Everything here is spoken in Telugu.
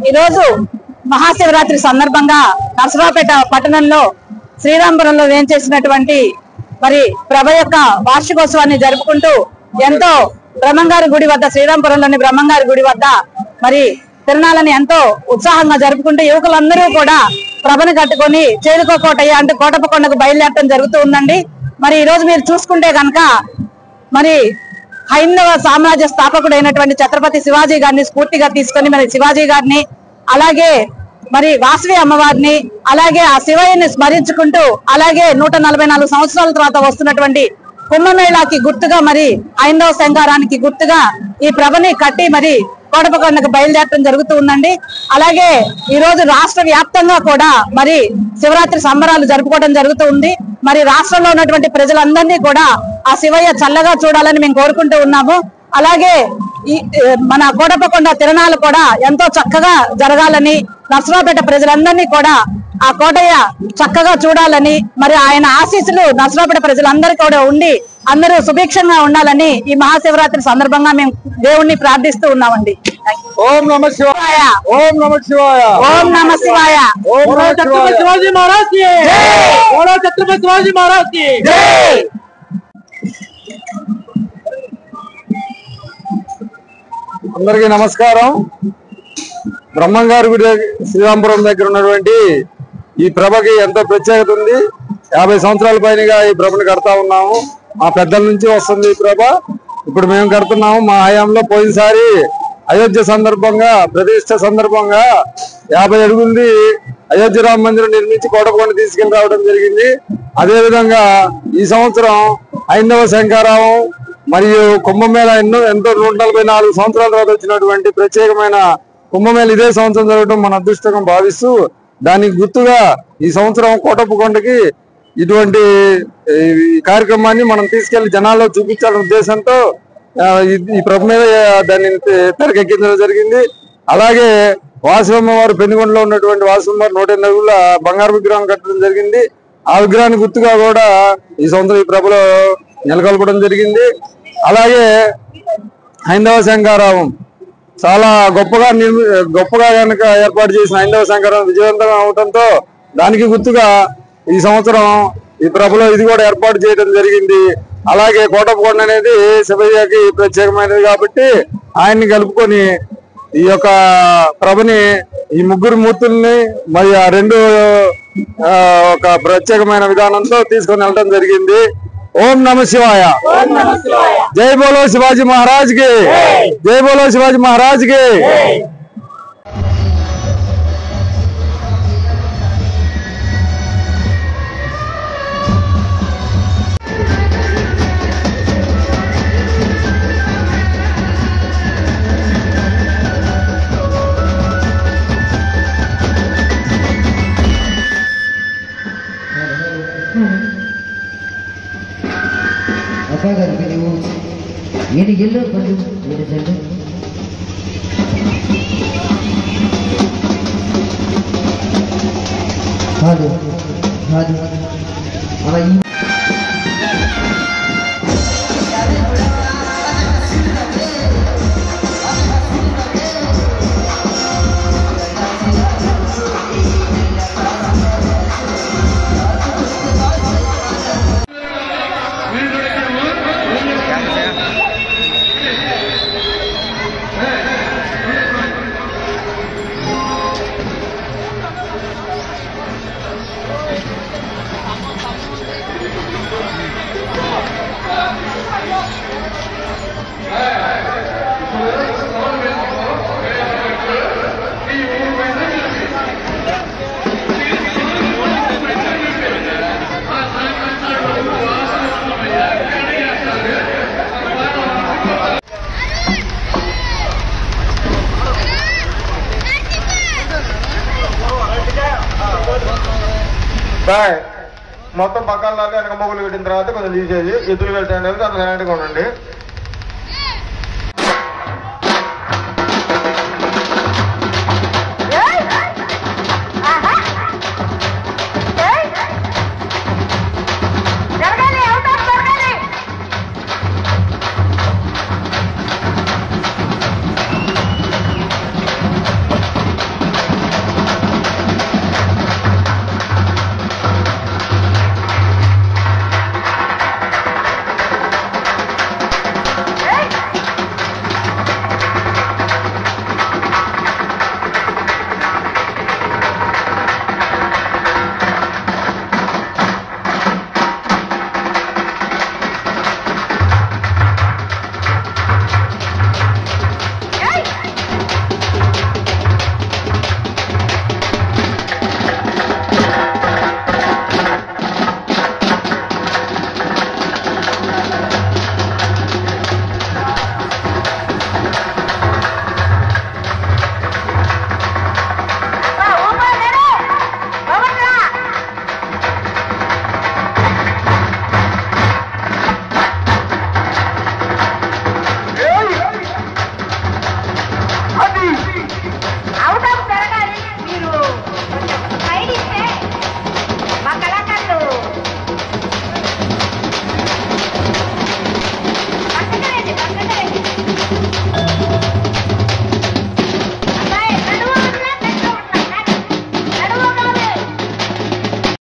ఈరోజు మహాశివరాత్రి సందర్భంగా నర్సరావుపేట పట్టణంలో శ్రీరాంపురంలో వేంచేసినటువంటి మరి ప్రభ యొక్క వార్షికోత్సవాన్ని జరుపుకుంటూ ఎంతో బ్రహ్మంగారి గుడి వద్ద శ్రీరాంపురంలోని బ్రహ్మంగారి గుడి వద్ద మరి తిరణాలని ఎంతో ఉత్సాహంగా జరుపుకుంటూ యువకులందరూ కూడా ప్రభను కట్టుకొని చేరుకోకోటయ్య అంటే కోటప్పకొండకు బయలుదేరడం జరుగుతూ ఉందండి. మరి ఈ రోజు మీరు చూసుకుంటే కనుక మరి హైందవ సామ్రాజ్య స్థాపకుడైనటువంటి ఛత్రపతి శివాజీ గారిని స్ఫూర్తిగా తీసుకొని మరి శివాజీ గారిని అలాగే మరి వాసవి అమ్మవారిని అలాగే ఆ శివయ్యని స్మరించుకుంటూ అలాగే 144 సంవత్సరాల తర్వాత వస్తున్నటువంటి కుంభమేళాకి గుర్తుగా మరి హైందవ సంఘారానికి గుర్తుగా ఈ ప్రభని కట్టి మరి కోటప్పకొండకు బయలుదేరడం జరుగుతూ ఉందండి. అలాగే ఈ రోజు రాష్ట్ర వ్యాప్తంగా కూడా మరి శివరాత్రి సంబరాలు జరుపుకోవడం జరుగుతూ ఉంది. మరి రాష్ట్రంలో ఉన్నటువంటి ప్రజలందరినీ కూడా ఆ శివయ్య చల్లగా చూడాలని మేము కోరుకుంటూ ఉన్నాము. అలాగే ఈ మన కోటప్పకొండ తిరణాలు కూడా ఎంతో చక్కగా జరగాలని నర్సరావుపేట ప్రజలందరినీ కూడా ఆ కోటయ్య చక్కగా చూడాలని మరి ఆయన ఆశీస్సులు నర్సరావుపేట ప్రజలందరికీ కూడా ఉండి అందరూ సుభిక్షంగా ఉండాలని ఈ మహాశివరాత్రి సందర్భంగా మేము దేవుణ్ణి ప్రార్థిస్తూ ఉన్నామండి. ఓం నమః శివాయ, ఓం నమః శివాయ, ఓం నమః శివాయ. ఛత్రపతి శివాజీ మహారాజ్ కి జై, ఛత్రపతి శివాజీ మహారాజ్ కి జై. అందరికీ నమస్కారం. బ్రహ్మంగారి గుడి శ్రీరాంపురం దగ్గర ఉన్నటువంటి ఈ ప్రభకి ఎంతో ప్రత్యేకత ఉంది. 50 సంవత్సరాల పైనగా ఈ ప్రభను కడతా ఉన్నాము. మా పెద్దల నుంచి వస్తుంది ఈ ప్రభ. ఇప్పుడు మేము కడుతున్నాము. మా హయాంలో పోయినసారి అయోధ్య సందర్భంగా ప్రతిష్ట సందర్భంగా 50 అడుగులది అయోధ్య రామ మందిరం నిర్మించి కోటప్పకొండ తీసుకెళ్లి రావడం జరిగింది. అదే విధంగా ఈ సంవత్సరం హైందవ శంకరావం మరియు కుంభమేళ ఎంతో 144 సంవత్సరాల తర్వాత వచ్చినటువంటి ప్రత్యేకమైన కుంభమేళ ఇదే సంవత్సరం జరగడం మన అదృష్టంగా భావిస్తూ దానికి గుర్తుగా ఈ సంవత్సరం కోటప్పకొండకి ఇటువంటి కార్యక్రమాన్ని మనం తీసుకెళ్లి జనాల్లో చూపించాలనే ఉద్దేశంతో ఈ ప్రభు మీద దాన్ని తెరకెక్కించడం జరిగింది. అలాగే వాసవమ్మ వారు పెనుగొండలో ఉన్నటువంటి వాసవమ్మ వారు 180 అడుగుల బంగారు విగ్రహం కట్టడం జరిగింది. ఆ విగ్రహానికి గుర్తుగా కూడా ఈ సంవత్సరం ఈ ప్రభలో నెలకొల్పడం జరిగింది. అలాగే హైందవ శంఖారావం చాలా గొప్పగా కనుక ఏర్పాటు చేసిన హైందవ శంఖారావం విజయవంతంగా అవడంతో దానికి గుర్తుగా ఈ సంవత్సరం ఈ ప్రభలో ఇది కూడా ఏర్పాటు చేయడం జరిగింది. అలాగే కోటప్పకొండ అనేది శివయ్యకి ప్రత్యేకమైనది కాబట్టి ఆయన్ని కలుపుకొని ఈ యొక్క ప్రభని ఈ ముగ్గురు మూర్తుల్ని మరి ఆ రెండు ఒక ప్రత్యేకమైన విధానంతో తీసుకొని వెళ్ళడం జరిగింది. ఓం నమ శివాయ. జై బోలో శివాజీ మహారాజ్ కి, జై బోలో శివాజీ మహారాజ్ కి. అక్కగారికి నువ్వు ఏది ఎల్లో పండు ఏది చెడ్డ కాదు కాదు అలా మొత్తం పక్కన వెనక మొగ్గులు పెట్టిన తర్వాత కొంచెం తీసేది ఎదురు వెళ్తాండి అంత సైలెంట్గా ఉండండి.